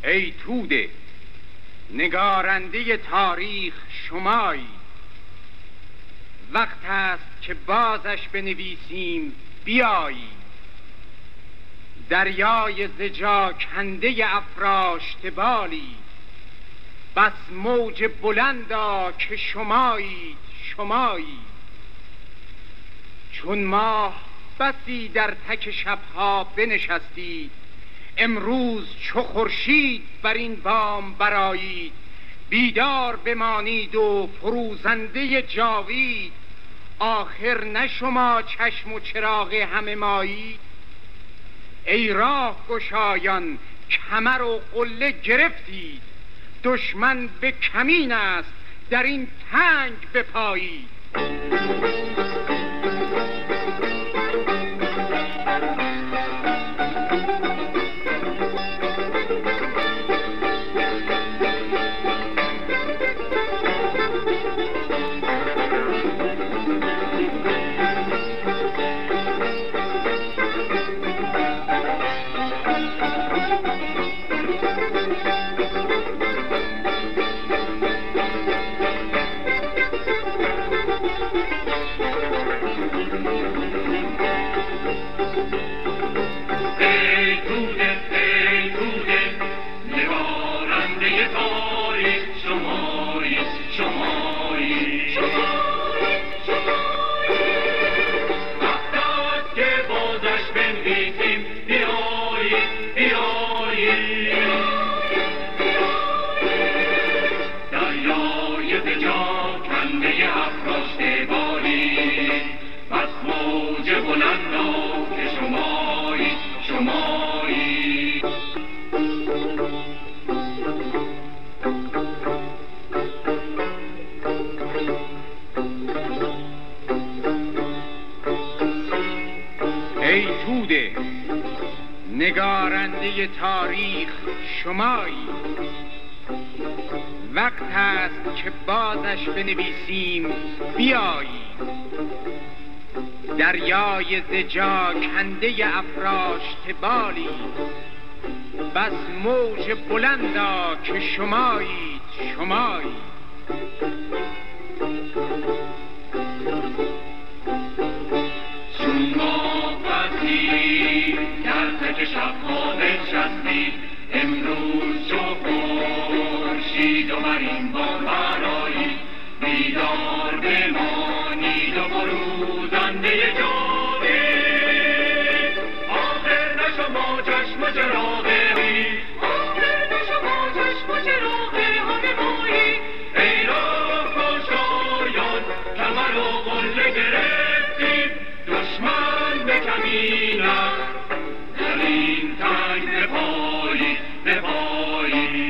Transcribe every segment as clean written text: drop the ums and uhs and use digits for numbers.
ای توده نگارنده تاریخ شمایی، وقت است که بازش بنویسیم بیایی. دریای زجا کنده افراشته بالی، بس موج بلندا که شمایید شمایی. چون ماه بسی در تک شبها بنشستید، امروز چو خورشید بر این بام برآیید. بیدار بمانید و فروزنده جاوید، آخر نه شما چشم و چراغ همه مایید. ای راه گشایان کمر و قله گرفتید، دشمن به کمین است در این تنگ بپایید. ای توده نگارنده تاریخ شمایی، وقت است که بازش بنویسیم بیایی. دریای زجا کنده افراشته بالی، بس موج بلندا که شمایید شمایی. چون ما وقتی در تک شبها نشستیم، امروز چو خورشید و بر این بام برآیید. بیدار بمانید و فروزنده جاوید، آخر نه شما چشم و چراغ همه، آخر نه شما چشم و چراغ همه مایید. ای راه گشایان کمر و قله گرفتید، دشمن به کمین است در این تنگ بپایید بپایید.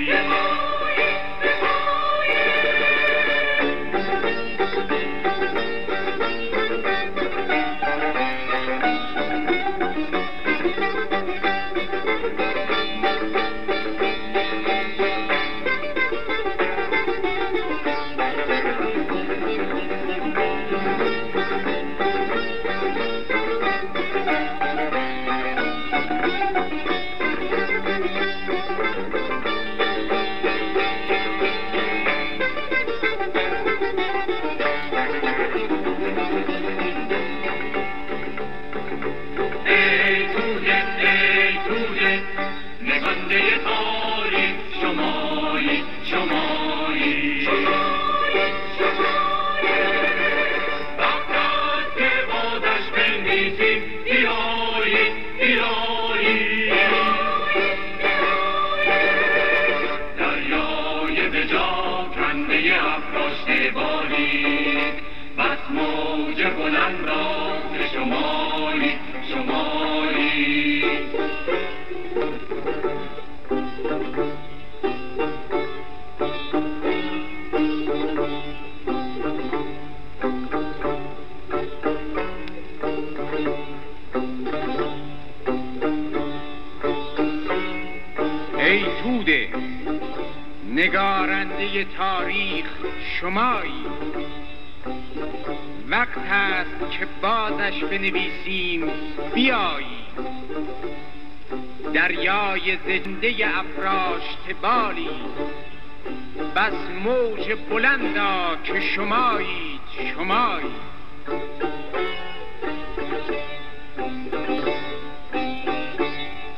ای توده نگارنده تاریخ شمایی، وقت است که بازش بنویسیم بیایی. دریای زنده افراشته بالی، بس موج بلندا که شمایید شمایید.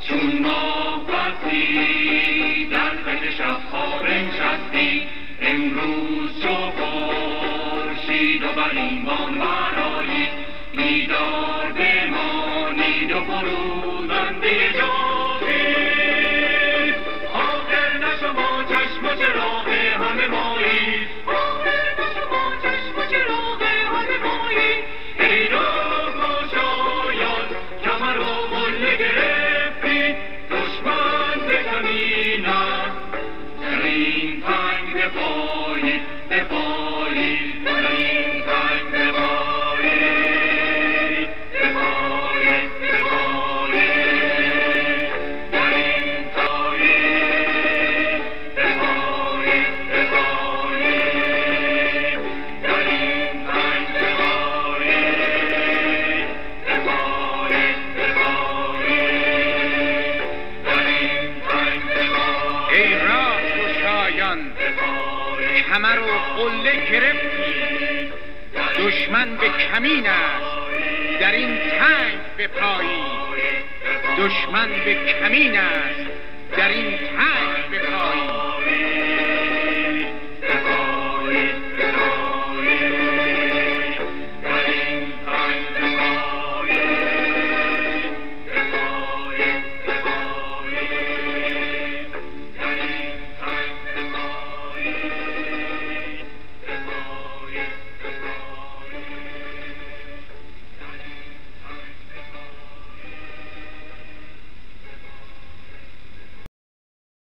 چون ماه بستی در خط شبها بنشستی، امروز چو خورشید و بر این بام برآیید، بیدار بمانید و فروزنده جاوید. آخر نه شما چشم و چراغ همه مایید، آخر نه شما چشم و چراغ همه مایید. ای راه گشایان کمر و قله گرفتید، دشمن به کمین است در این تنگ بپایید، بپایید در این تنگ بپایید، بپایید بپایید در این تایید، بپایید بپایید در این تنگ بپایید، بپایید بپایید در این تنگ بپایید. ای راه گشایان کمر و قله گرفتید، دشمن به کمین است در این تنگ بپایید، دشمن به کمین است در این تنگ